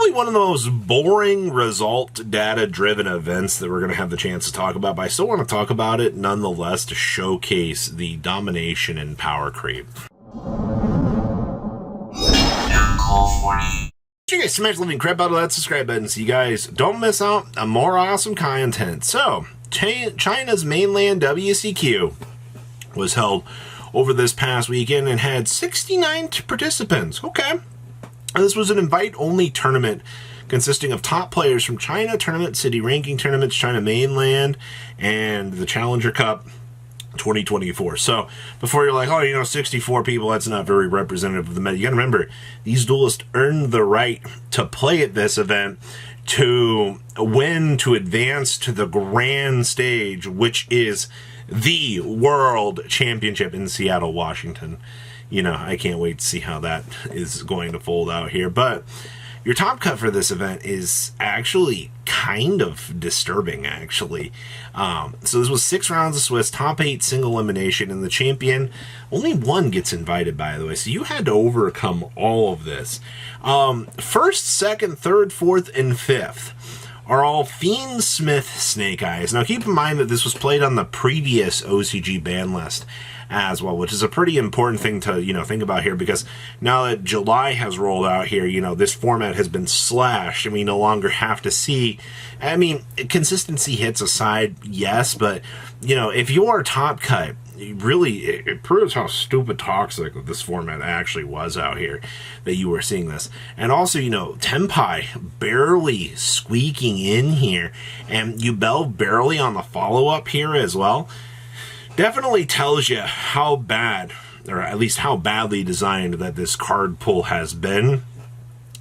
probably one of the most boring result data driven events that we're going to have the chance to talk about, but I still want to talk about it nonetheless to showcase the domination and power creep. You guys smash the living crap out of that subscribe button so you guys don't miss out on more awesome content. So, China's mainland WCQ was held over this past weekend and had 69 participants. Okay. This was an invite-only tournament consisting of top players from China Tournament, City Ranking Tournaments, China Mainland, and the Challenger Cup 2024. So, before you're like, oh, 64 people, that's not very representative of the meta. You gotta remember, these duelists earned the right to play at this event, to win, to advance to the grand stage, which is the World Championship in Seattle, Washington. I can't wait to see how that is going to fold out here. But your top cut for this event is actually kind of disturbing, actually. So this was 6 rounds of Swiss, top 8 single elimination, and the champion, only one gets invited, by the way. So you had to overcome all of this. First, second, third, fourth, and fifth are all Fiend Smith Snake Eyes. Now keep in mind that this was played on the previous OCG ban list as well, which is a pretty important thing to, think about here, because now that July has rolled out here, this format has been slashed, and we no longer have to see, consistency hits aside, yes, but, if you're top cut, it proves how stupid toxic this format actually was out here, that you were seeing this. And also, Tenpai barely squeaking in here, and Yubel barely on the follow-up here as well. Definitely tells you how bad, or at least how badly designed that this card pool has been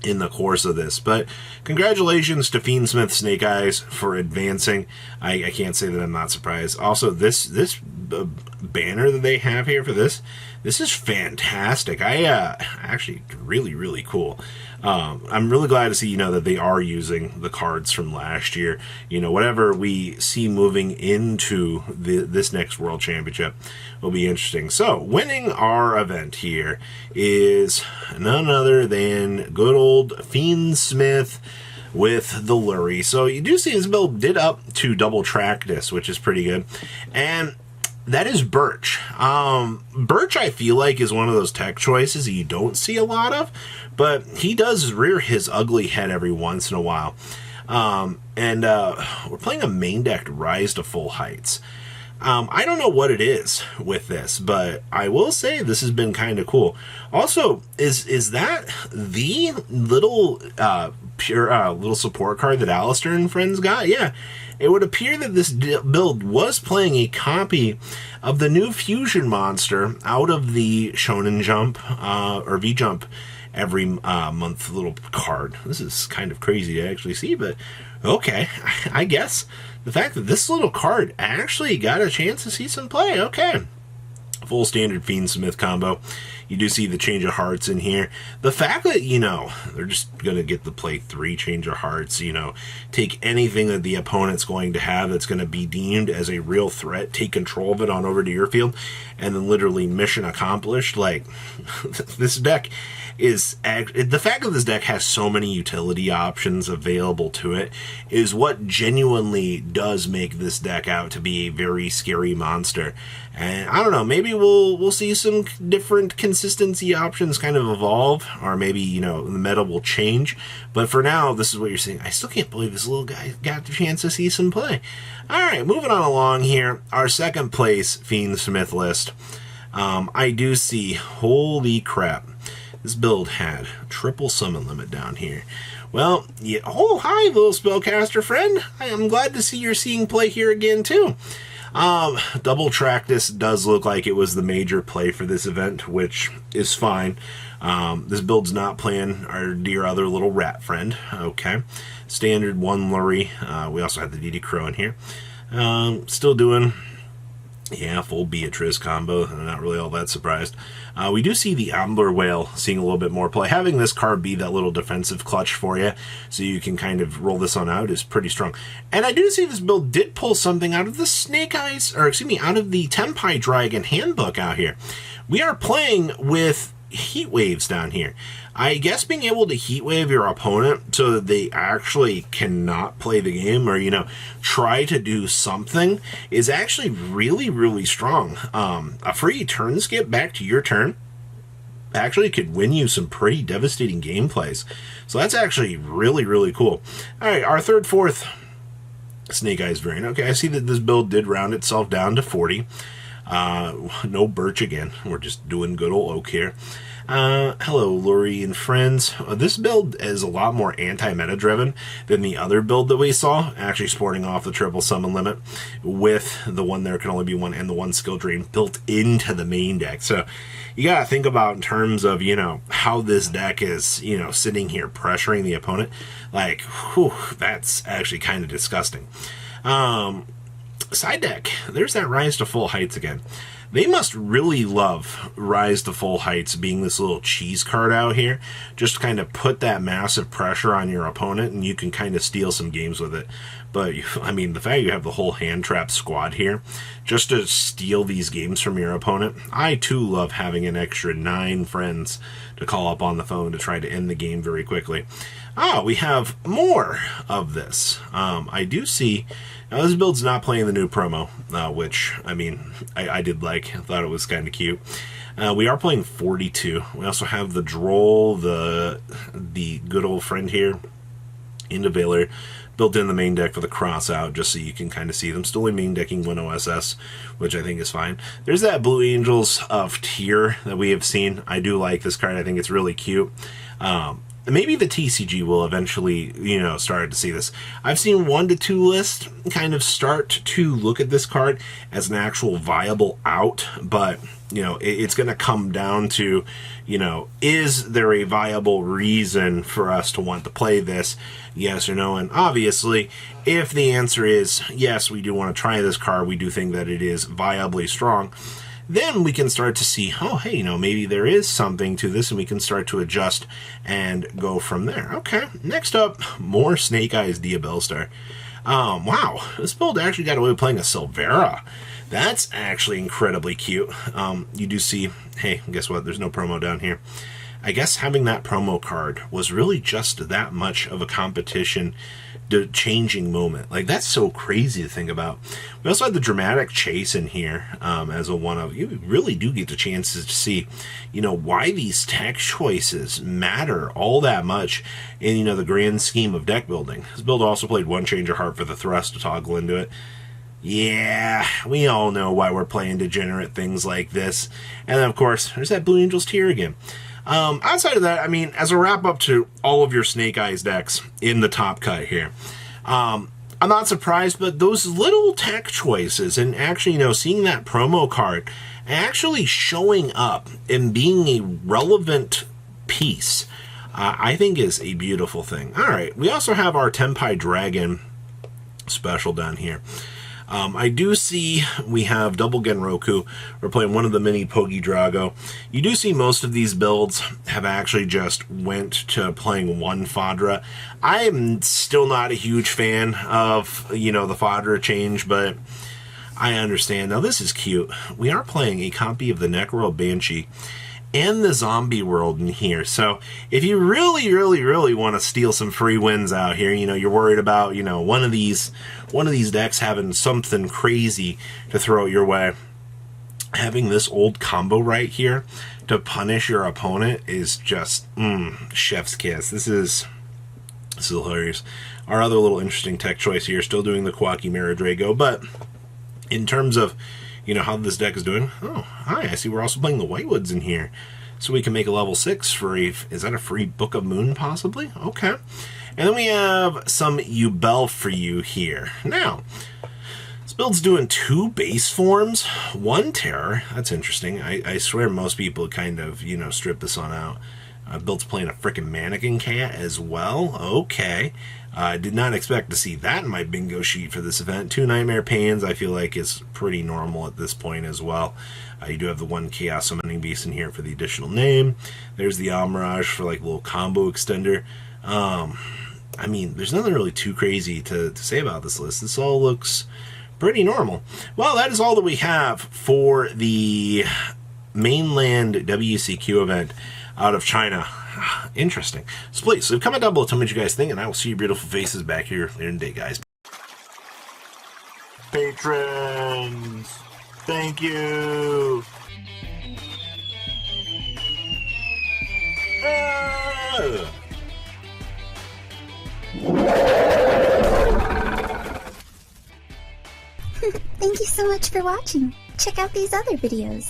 in the course of this. But congratulations to Fiend Smith Snake Eyes for advancing. I can't say that I'm not surprised. Also, this banner that they have here for this is fantastic. Actually really cool. I'm really glad to see, that they are using the cards from last year. Whatever we see moving into this next World Championship will be interesting. So, winning our event here is none other than good old Fiend Smith with the Lurie. So, you do see this build did up to double track this, which is pretty good. And that is Birch. Birch, I feel like, is one of those tech choices that you don't see a lot of, but he does rear his ugly head every once in a while. We're playing a main deck Rise to Full Heights. I don't know what it is with this, but I will say this has been kind of cool. Also, is that the little little support card that Alistair and friends got? Yeah. It would appear that this build was playing a copy of the new fusion monster out of the Shonen Jump, or V-Jump every month little card. This is kind of crazy to actually see, but okay, I guess the fact that this little card actually got a chance to see some play, okay. Full standard Fiend Smith combo. You do see the change of hearts in here. The fact that, they're just going to get to play 3 change of hearts, take anything that the opponent's going to have that's going to be deemed as a real threat, take control of it on over to your field, and then literally mission accomplished. Like, this deck is, the fact that this deck has so many utility options available to it is what genuinely does make this deck out to be a very scary monster. And I don't know, maybe we'll see some different consistency options kind of evolve, or maybe, the meta will change. But for now, this is what you're seeing. I still can't believe this little guy got the chance to see some play. Alright, moving on along here. Our second place Fiend Smith list. I do see, holy crap, this build had triple summon limit down here. Well, yeah, oh, hi, little spellcaster friend. I'm glad to see you're seeing play here again, too. Double track this does look like it was the major play for this event, which is fine. This build's not playing our dear other little rat friend. Okay. Standard 1 Lurie. We also have the DD Crow in here. Still doing, yeah, full Beatrice combo. I'm not really all that surprised. We do see the Ambler Whale seeing a little bit more play. Having this card be that little defensive clutch for you, so you can kind of roll this on out, is pretty strong. And I do see this build did pull something out of the Snake Eyes, or excuse me, out of the Tenpai Dragon handbook out here. We are playing with heat waves down here. I guess being able to heat wave your opponent so that they actually cannot play the game or, try to do something is actually really, really strong. A free turn skip back to your turn actually could win you some pretty devastating gameplays. So that's actually really, really cool. All right, our fourth Snake Eyes variant. Okay, I see that this build did round itself down to 40. No Birch again. We're just doing good old Oak here. Hello, Lori and friends. This build is a lot more anti-meta driven than the other build that we saw, actually sporting off the triple summon limit with the one there can only be one and the one skill drain built into the main deck. So you gotta think about in terms of, how this deck is, sitting here pressuring the opponent. Like, whew, that's actually kind of disgusting. Side deck, there's that Rise to Full Heights again. They must really love Rise to Full Heights being this little cheese card out here. Just to kind of put that massive pressure on your opponent and you can kind of steal some games with it. But, the fact you have the whole hand trap squad here just to steal these games from your opponent. I, too, love having an extra 9 friends to call up on the phone to try to end the game very quickly. We have more of this. I do see... Now, this build's not playing the new promo, which, I did like. I thought it was kind of cute. We are playing 42. We also have the Droll, the good old friend here, Indivailer, built in the main deck for the cross out, just so you can kind of see them. Still in main decking 1 OSS, which I think is fine. There's that Blue Angels of Tier that we have seen. I do like this card. I think it's really cute. Maybe the TCG will eventually, start to see this. I've seen 1 to 2 lists kind of start to look at this card as an actual viable out, but, it's going to come down to, is there a viable reason for us to want to play this, yes or no? And obviously, if the answer is yes, we do want to try this card, we do think that it is viably strong, then we can start to see, oh, hey, maybe there is something to this, and we can start to adjust and go from there. Okay, next up, more Snake Eyes Diabellstar. Wow, this build actually got away with playing a Silvera. That's actually incredibly cute. You do see, hey, guess what? There's no promo down here. I guess having that promo card was really just that much of a competition changing moment. Like, that's so crazy to think about. We also had the Dramatic Chase in here as a one of. You really do get the chances to see, why these tech choices matter all that much in, the grand scheme of deck building. This build also played one Change of Heart for the thrust to toggle into it. Yeah, we all know why we're playing degenerate things like this. And then, of course, there's that Blue Angels tier again. Outside of that, as a wrap up to all of your Snake Eyes decks in the top cut here, I'm not surprised, but those little tech choices and actually, seeing that promo card actually showing up and being a relevant piece, I think is a beautiful thing. All right, we also have our Tenpai Dragon special down here. I do see we have double Genroku. We're playing one of the mini Pogi Drago. You do see most of these builds have actually just went to playing one Fadra. I am still not a huge fan of, the Fadra change, but I understand. Now, this is cute. We are playing a copy of the Necro Banshee and the Zombie World in here. So if you really, really, really want to steal some free wins out here, you're worried about, one of these decks having something crazy to throw your way, having this old combo right here to punish your opponent is just chef's kiss. This is hilarious. Our other little interesting tech choice here, still doing the Kwaki Maradrago, but in terms of how this deck is doing. Oh, hi, I see we're also playing the Whitewoods in here. So we can make a level 6 free. Is that a free Book of Moon, possibly? Okay. And then we have some Yubel for you here. Now, this build's doing 2 base forms, 1 terror. That's interesting. I swear most people kind of, strip this on out. Build's playing a frickin' Mannequin Cat as well. Okay. I did not expect to see that in my bingo sheet for this event. 2 Nightmare Pains I feel like is pretty normal at this point as well. You do have the 1 Chaos Summoning Beast in here for the additional name. There's the Amirage for like a little combo extender. There's nothing really too crazy to say about this list. This all looks pretty normal. Well, that is all that we have for the mainland WCQ event out of China. Interesting. So please, leave a comment down below. Tell me what you guys think, and I will see your beautiful faces back here later in the day, guys. Patrons, thank you. Thank you so much for watching. Check out these other videos.